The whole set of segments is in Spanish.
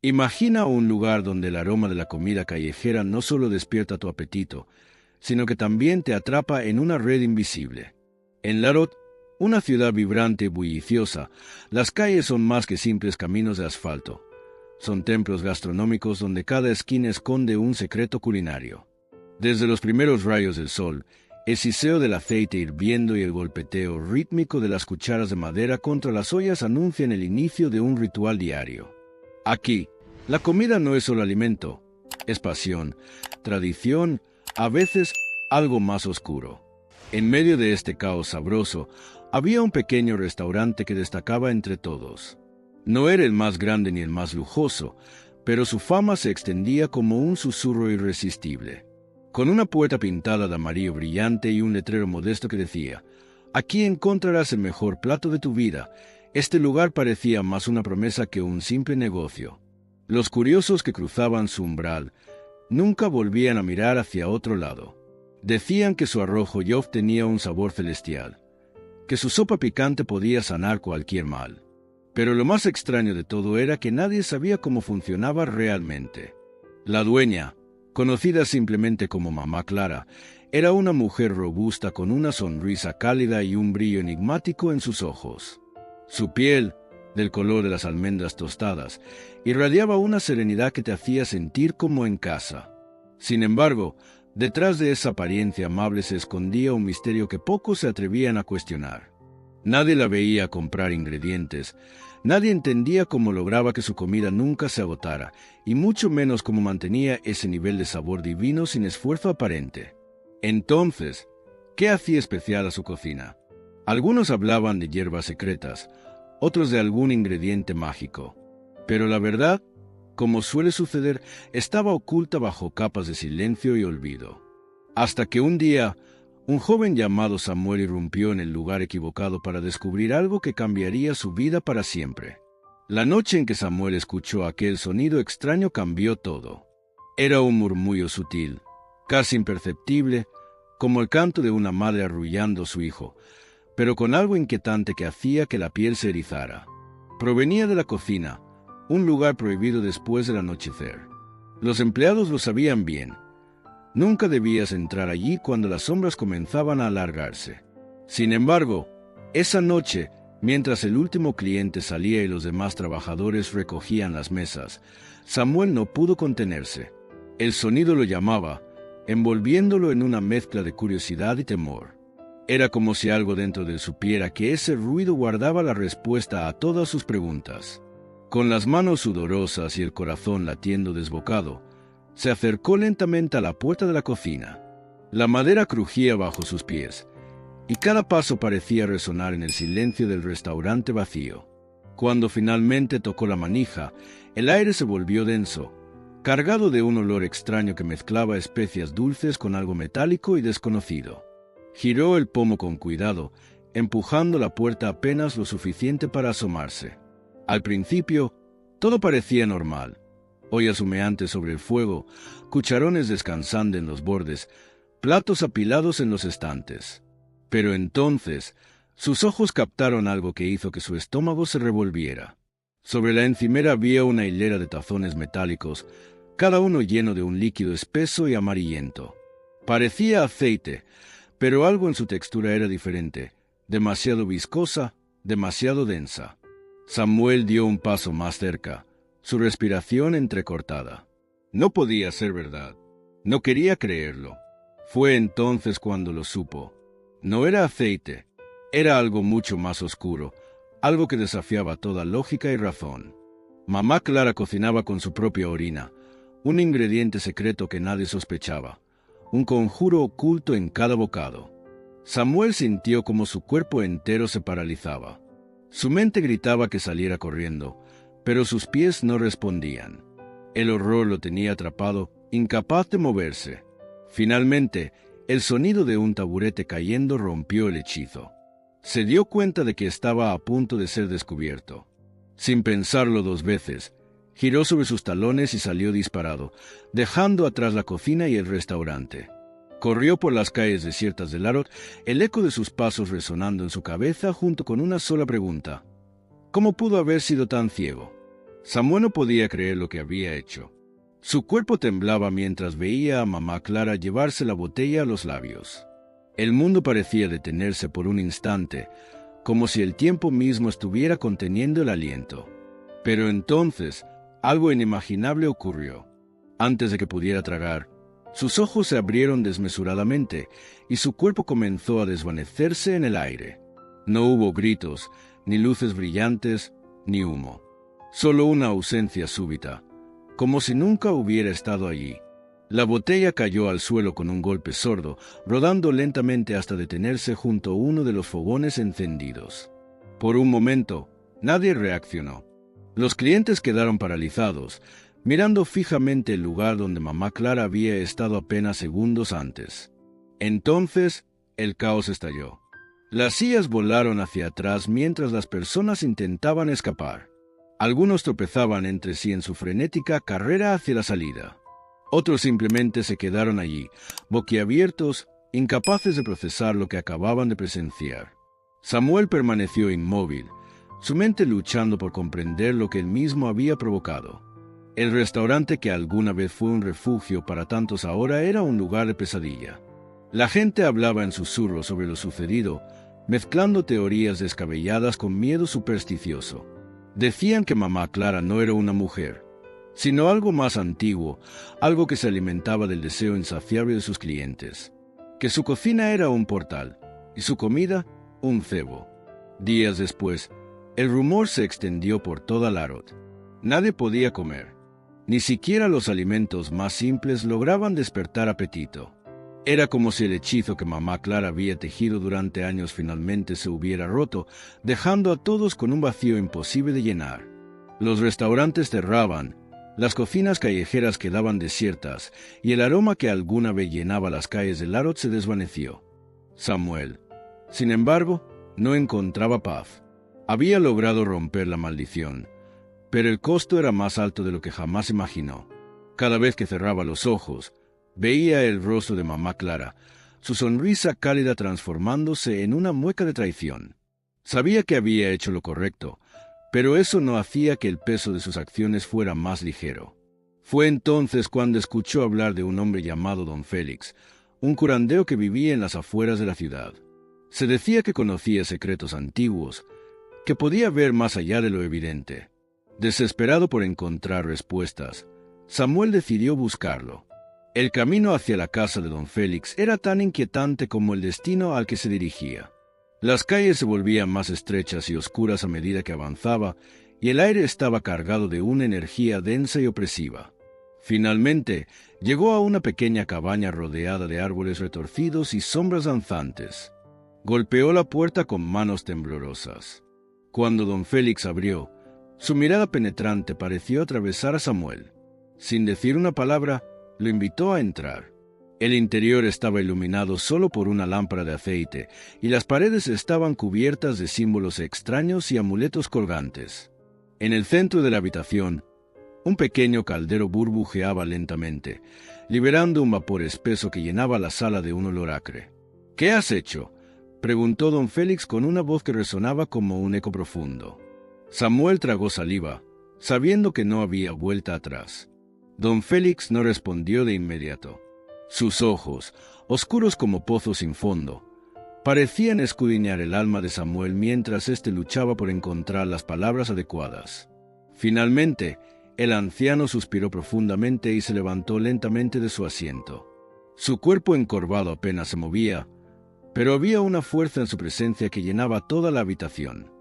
Imagina un lugar donde el aroma de la comida callejera no solo despierta tu apetito, sino que también te atrapa en una red invisible. En Larot, una ciudad vibrante y bulliciosa, las calles son más que simples caminos de asfalto. Son templos gastronómicos donde cada esquina esconde un secreto culinario. Desde los primeros rayos del sol, el siseo del aceite hirviendo y el golpeteo rítmico de las cucharas de madera contra las ollas anuncian el inicio de un ritual diario. Aquí, la comida no es solo alimento, es pasión, tradición, a veces algo más oscuro. En medio de este caos sabroso, había un pequeño restaurante que destacaba entre todos. No era el más grande ni el más lujoso, pero su fama se extendía como un susurro irresistible. Con una puerta pintada de amarillo brillante y un letrero modesto que decía: «Aquí encontrarás el mejor plato de tu vida», este lugar parecía más una promesa que un simple negocio. Los curiosos que cruzaban su umbral nunca volvían a mirar hacia otro lado. Decían que su arroz joyof tenía un sabor celestial, que su sopa picante podía sanar cualquier mal. Pero lo más extraño de todo era que nadie sabía cómo funcionaba realmente. La dueña, conocida simplemente como Mamá Clara, era una mujer robusta con una sonrisa cálida y un brillo enigmático en sus ojos. Su piel, del color de las almendras tostadas, irradiaba una serenidad que te hacía sentir como en casa. Sin embargo, detrás de esa apariencia amable se escondía un misterio que pocos se atrevían a cuestionar. Nadie la veía comprar ingredientes, nadie entendía cómo lograba que su comida nunca se agotara, y mucho menos cómo mantenía ese nivel de sabor divino sin esfuerzo aparente. Entonces, ¿qué hacía especial a su cocina? Algunos hablaban de hierbas secretas, otros de algún ingrediente mágico. Pero la verdad, como suele suceder, estaba oculta bajo capas de silencio y olvido. Hasta que un día, un joven llamado Samuel irrumpió en el lugar equivocado para descubrir algo que cambiaría su vida para siempre. La noche en que Samuel escuchó aquel sonido extraño cambió todo. Era un murmullo sutil, casi imperceptible, como el canto de una madre arrullando a su hijo, pero con algo inquietante que hacía que la piel se erizara. Provenía de la cocina, un lugar prohibido después del anochecer. Los empleados lo sabían bien. Nunca debías entrar allí cuando las sombras comenzaban a alargarse. Sin embargo, esa noche, mientras el último cliente salía y los demás trabajadores recogían las mesas, Samuel no pudo contenerse. El sonido lo llamaba, envolviéndolo en una mezcla de curiosidad y temor. Era como si algo dentro de él supiera que ese ruido guardaba la respuesta a todas sus preguntas. Con las manos sudorosas y el corazón latiendo desbocado, se acercó lentamente a la puerta de la cocina. La madera crujía bajo sus pies, y cada paso parecía resonar en el silencio del restaurante vacío. Cuando finalmente tocó la manija, el aire se volvió denso, cargado de un olor extraño que mezclaba especias dulces con algo metálico y desconocido. Giró el pomo con cuidado, empujando la puerta apenas lo suficiente para asomarse. Al principio, todo parecía normal. Ollas humeantes sobre el fuego, cucharones descansando en los bordes, platos apilados en los estantes. Pero entonces, sus ojos captaron algo que hizo que su estómago se revolviera. Sobre la encimera había una hilera de tazones metálicos, cada uno lleno de un líquido espeso y amarillento. Parecía aceite, pero algo en su textura era diferente, demasiado viscosa, demasiado densa. Samuel dio un paso más cerca, su respiración entrecortada. No podía ser verdad. No quería creerlo. Fue entonces cuando lo supo. No era aceite, era algo mucho más oscuro, algo que desafiaba toda lógica y razón. Mamá Clara cocinaba con su propia orina, un ingrediente secreto que nadie sospechaba, un conjuro oculto en cada bocado. Samuel sintió como su cuerpo entero se paralizaba. Su mente gritaba que saliera corriendo, pero sus pies no respondían. El horror lo tenía atrapado, incapaz de moverse. Finalmente, el sonido de un taburete cayendo rompió el hechizo. Se dio cuenta de que estaba a punto de ser descubierto. Sin pensarlo dos veces, giró sobre sus talones y salió disparado, dejando atrás la cocina y el restaurante. Corrió por las calles desiertas de Larot, el eco de sus pasos resonando en su cabeza junto con una sola pregunta. ¿Cómo pudo haber sido tan ciego? Samuel no podía creer lo que había hecho. Su cuerpo temblaba mientras veía a mamá Clara llevarse la botella a los labios. El mundo parecía detenerse por un instante, como si el tiempo mismo estuviera conteniendo el aliento. Pero entonces, algo inimaginable ocurrió. Antes de que pudiera tragar, sus ojos se abrieron desmesuradamente y su cuerpo comenzó a desvanecerse en el aire. No hubo gritos, ni luces brillantes, ni humo. Solo una ausencia súbita, como si nunca hubiera estado allí. La botella cayó al suelo con un golpe sordo, rodando lentamente hasta detenerse junto a uno de los fogones encendidos. Por un momento, nadie reaccionó. Los clientes quedaron paralizados, mirando fijamente el lugar donde mamá Clara había estado apenas segundos antes. Entonces, el caos estalló. Las sillas volaron hacia atrás mientras las personas intentaban escapar. Algunos tropezaban entre sí en su frenética carrera hacia la salida. Otros simplemente se quedaron allí, boquiabiertos, incapaces de procesar lo que acababan de presenciar. Samuel permaneció inmóvil, su mente luchando por comprender lo que él mismo había provocado. El restaurante que alguna vez fue un refugio para tantos ahora era un lugar de pesadilla. La gente hablaba en susurros sobre lo sucedido, mezclando teorías descabelladas con miedo supersticioso. Decían que mamá Clara no era una mujer, sino algo más antiguo, algo que se alimentaba del deseo insaciable de sus clientes. Que su cocina era un portal, y su comida, un cebo. Días después, el rumor se extendió por toda Larot. Nadie podía comer. Ni siquiera los alimentos más simples lograban despertar apetito. Era como si el hechizo que mamá Clara había tejido durante años finalmente se hubiera roto, dejando a todos con un vacío imposible de llenar. Los restaurantes cerraban, las cocinas callejeras quedaban desiertas, y el aroma que alguna vez llenaba las calles de Larot se desvaneció. Samuel, sin embargo, no encontraba paz. Había logrado romper la maldición, pero el costo era más alto de lo que jamás imaginó. Cada vez que cerraba los ojos, veía el rostro de mamá Clara, su sonrisa cálida transformándose en una mueca de traición. Sabía que había hecho lo correcto, pero eso no hacía que el peso de sus acciones fuera más ligero. Fue entonces cuando escuchó hablar de un hombre llamado Don Félix, un curandero que vivía en las afueras de la ciudad. Se decía que conocía secretos antiguos, que podía ver más allá de lo evidente. Desesperado por encontrar respuestas, Samuel decidió buscarlo. El camino hacia la casa de Don Félix era tan inquietante como el destino al que se dirigía. Las calles se volvían más estrechas y oscuras a medida que avanzaba, y el aire estaba cargado de una energía densa y opresiva. Finalmente, llegó a una pequeña cabaña rodeada de árboles retorcidos y sombras danzantes. Golpeó la puerta con manos temblorosas. Cuando Don Félix abrió, su mirada penetrante pareció atravesar a Samuel. Sin decir una palabra, lo invitó a entrar. El interior estaba iluminado solo por una lámpara de aceite, y las paredes estaban cubiertas de símbolos extraños y amuletos colgantes. En el centro de la habitación, un pequeño caldero burbujeaba lentamente, liberando un vapor espeso que llenaba la sala de un olor acre. «¿Qué has hecho?», preguntó Don Félix con una voz que resonaba como un eco profundo. Samuel tragó saliva, sabiendo que no había vuelta atrás. Don Félix no respondió de inmediato. Sus ojos, oscuros como pozos sin fondo, parecían escudriñar el alma de Samuel mientras éste luchaba por encontrar las palabras adecuadas. Finalmente, el anciano suspiró profundamente y se levantó lentamente de su asiento. Su cuerpo encorvado apenas se movía, pero había una fuerza en su presencia que llenaba toda la habitación.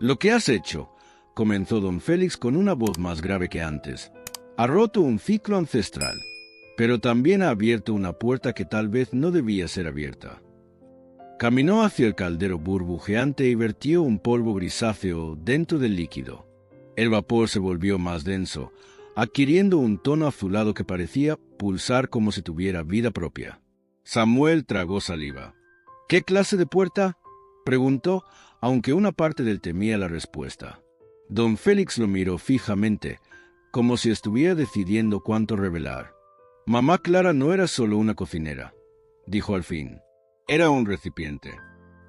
«Lo que has hecho», comenzó Don Félix con una voz más grave que antes, «ha roto un ciclo ancestral, pero también ha abierto una puerta que tal vez no debía ser abierta». Caminó hacia el caldero burbujeante y vertió un polvo grisáceo dentro del líquido. El vapor se volvió más denso, adquiriendo un tono azulado que parecía pulsar como si tuviera vida propia. Samuel tragó saliva. «¿Qué clase de puerta?», preguntó, aunque una parte de él temía la respuesta. Don Félix lo miró fijamente, como si estuviera decidiendo cuánto revelar. «Mamá Clara no era solo una cocinera», dijo al fin. «Era un recipiente,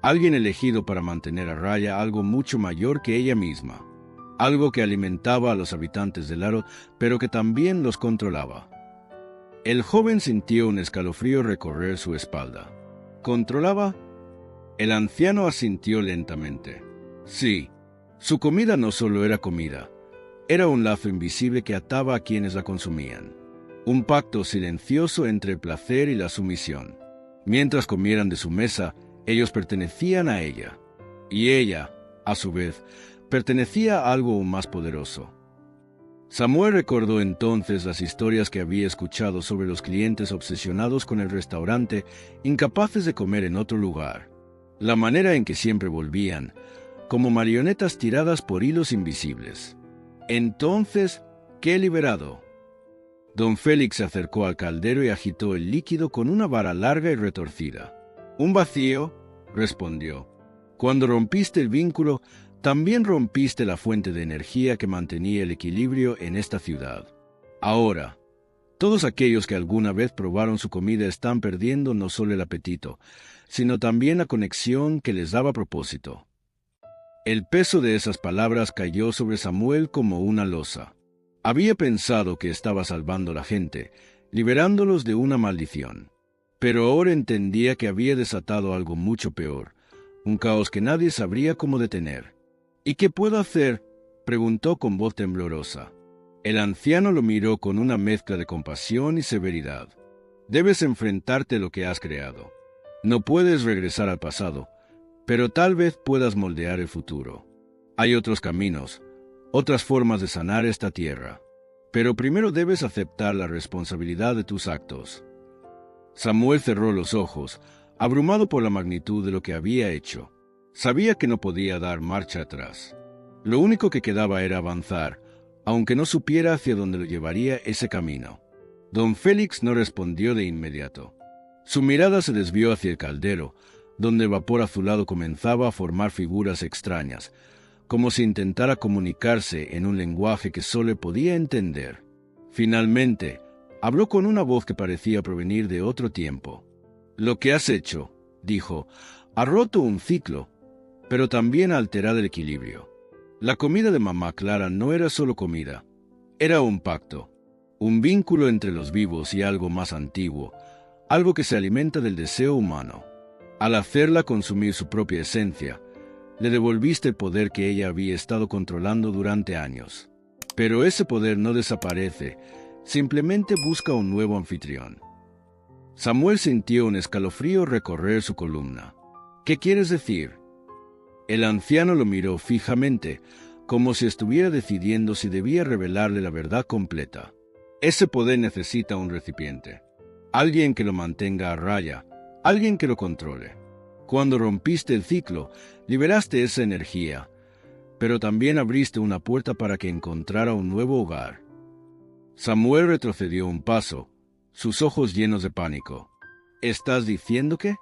alguien elegido para mantener a raya algo mucho mayor que ella misma». algo que alimentaba a los habitantes del Arod, pero que también los controlaba. El joven sintió un escalofrío recorrer su espalda. ¿Controlaba? El anciano asintió lentamente. Sí, su comida no solo era comida, era un lazo invisible que ataba a quienes la consumían. Un pacto silencioso entre el placer y la sumisión. Mientras comieran de su mesa, ellos pertenecían a ella. Y ella, a su vez, pertenecía a algo aún más poderoso. Samuel recordó entonces las historias que había escuchado sobre los clientes obsesionados con el restaurante, incapaces de comer en otro lugar. La manera en que siempre volvían, como marionetas tiradas por hilos invisibles. Entonces, ¿qué liberado? Don Félix se acercó al caldero y agitó el líquido con una vara larga y retorcida. «Un vacío», respondió. «Cuando rompiste el vínculo, también rompiste la fuente de energía que mantenía el equilibrio en esta ciudad. Ahora, todos aquellos que alguna vez probaron su comida están perdiendo no solo el apetito, sino también la conexión que les daba propósito». El peso de esas palabras cayó sobre Samuel como una losa. Había pensado que estaba salvando a la gente, liberándolos de una maldición. Pero ahora entendía que había desatado algo mucho peor, un caos que nadie sabría cómo detener. «¿Y qué puedo hacer?», preguntó con voz temblorosa. El anciano lo miró con una mezcla de compasión y severidad. «Debes enfrentarte a lo que has creado. No puedes regresar al pasado, pero tal vez puedas moldear el futuro. Hay otros caminos, otras formas de sanar esta tierra. Pero primero debes aceptar la responsabilidad de tus actos». Samuel cerró los ojos, abrumado por la magnitud de lo que había hecho. Sabía que no podía dar marcha atrás. Lo único que quedaba era avanzar, aunque no supiera hacia dónde lo llevaría ese camino. Don Félix no respondió de inmediato. Su mirada se desvió hacia el caldero, donde el vapor azulado comenzaba a formar figuras extrañas, como si intentara comunicarse en un lenguaje que solo podía entender. Finalmente, habló con una voz que parecía provenir de otro tiempo. «Lo que has hecho», dijo, «ha roto un ciclo, pero también ha alterado el equilibrio. La comida de mamá Clara no era solo comida, era un pacto, un vínculo entre los vivos y algo más antiguo, algo que se alimenta del deseo humano. Al hacerla consumir su propia esencia, le devolviste el poder que ella había estado controlando durante años. Pero ese poder no desaparece, simplemente busca un nuevo anfitrión». Samuel sintió un escalofrío recorrer su columna. «¿Qué quieres decir?». El anciano lo miró fijamente, como si estuviera decidiendo si debía revelarle la verdad completa. «Ese poder necesita un recipiente, alguien que lo mantenga a raya, alguien que lo controle. Cuando rompiste el ciclo, liberaste esa energía, pero también abriste una puerta para que encontrara un nuevo hogar». Samuel retrocedió un paso, sus ojos llenos de pánico. «¿Estás diciendo que...?»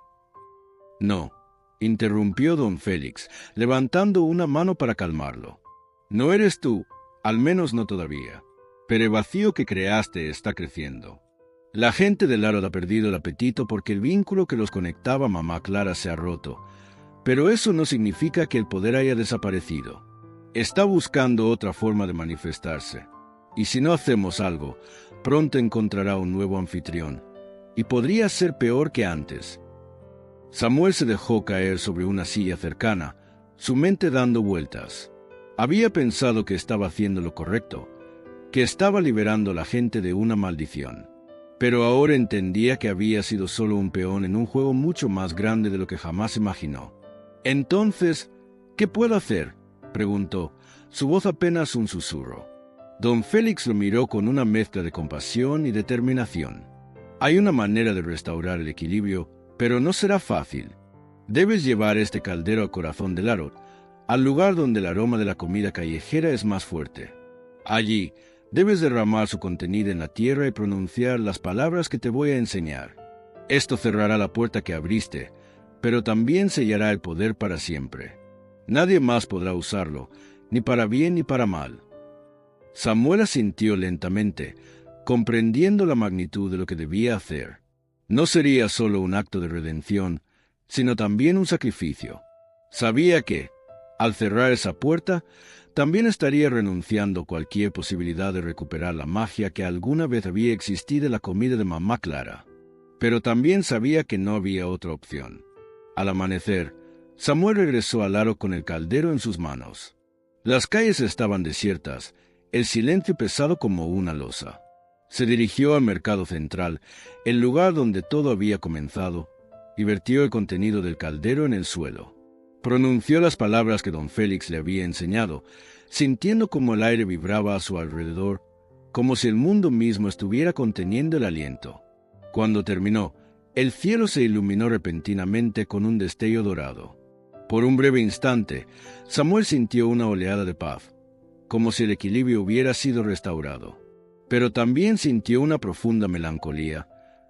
«No», interrumpió don Félix, levantando una mano para calmarlo. «No eres tú, al menos no todavía, pero el vacío que creaste está creciendo. La gente del Arod ha perdido el apetito porque el vínculo que los conectaba a mamá Clara se ha roto, pero eso no significa que el poder haya desaparecido. Está buscando otra forma de manifestarse, y si no hacemos algo, pronto encontrará un nuevo anfitrión, y podría ser peor que antes». Samuel se dejó caer sobre una silla cercana, su mente dando vueltas. Había pensado que estaba haciendo lo correcto, que estaba liberando a la gente de una maldición. Pero ahora entendía que había sido solo un peón en un juego mucho más grande de lo que jamás imaginó. «Entonces, ¿qué puedo hacer?», preguntó, su voz apenas un susurro. Don Félix lo miró con una mezcla de compasión y determinación. «Hay una manera de restaurar el equilibrio, pero no será fácil. Debes llevar este caldero al corazón del Arod, al lugar donde el aroma de la comida callejera es más fuerte. Allí, debes derramar su contenido en la tierra y pronunciar las palabras que te voy a enseñar. Esto cerrará la puerta que abriste, pero también sellará el poder para siempre. Nadie más podrá usarlo, ni para bien ni para mal». Samuel asintió lentamente, comprendiendo la magnitud de lo que debía hacer. No sería solo un acto de redención, sino también un sacrificio. Sabía que, al cerrar esa puerta, También estaría renunciando a cualquier posibilidad de recuperar la magia que alguna vez había existido en la comida de mamá Clara. Pero también sabía que no había otra opción. Al amanecer, Samuel regresó al aro con el caldero en sus manos. Las calles estaban desiertas, el silencio pesado como una losa. Se dirigió al mercado central, el lugar donde todo había comenzado, y vertió el contenido del caldero en el suelo. Pronunció las palabras que don Félix le había enseñado, sintiendo como el aire vibraba a su alrededor, como si el mundo mismo estuviera conteniendo el aliento. Cuando terminó, el cielo se iluminó repentinamente con un destello dorado. Por un breve instante, Samuel sintió una oleada de paz, como si el equilibrio hubiera sido restaurado. Pero también sintió una profunda melancolía,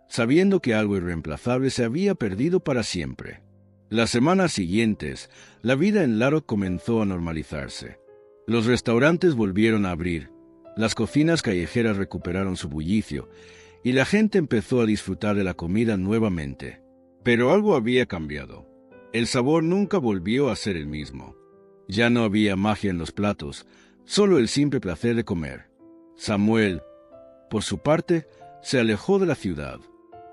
sabiendo que algo irreemplazable se había perdido para siempre. Las semanas siguientes, la vida en Larot comenzó a normalizarse. Los restaurantes volvieron a abrir, las cocinas callejeras recuperaron su bullicio, y la gente empezó a disfrutar de la comida nuevamente. Pero algo había cambiado. El sabor nunca volvió a ser el mismo. Ya no había magia en los platos, solo el simple placer de comer. Samuel, por su parte, se alejó de la ciudad.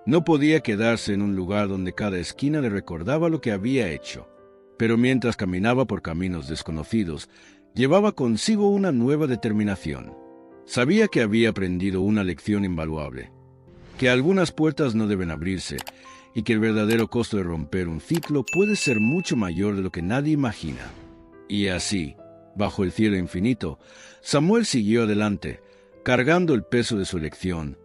No podía quedarse en un lugar donde cada esquina le recordaba lo que había hecho. Pero mientras caminaba por caminos desconocidos, llevaba consigo una nueva determinación. Sabía que había aprendido una lección invaluable, que algunas puertas no deben abrirse, y que el verdadero costo de romper un ciclo puede ser mucho mayor de lo que nadie imagina. Y así, bajo el cielo infinito, Samuel siguió adelante, cargando el peso de su lección,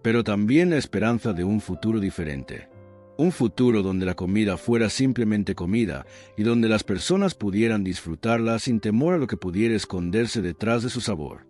pero también la esperanza de un futuro diferente. Un futuro donde la comida fuera simplemente comida y donde las personas pudieran disfrutarla sin temor a lo que pudiera esconderse detrás de su sabor.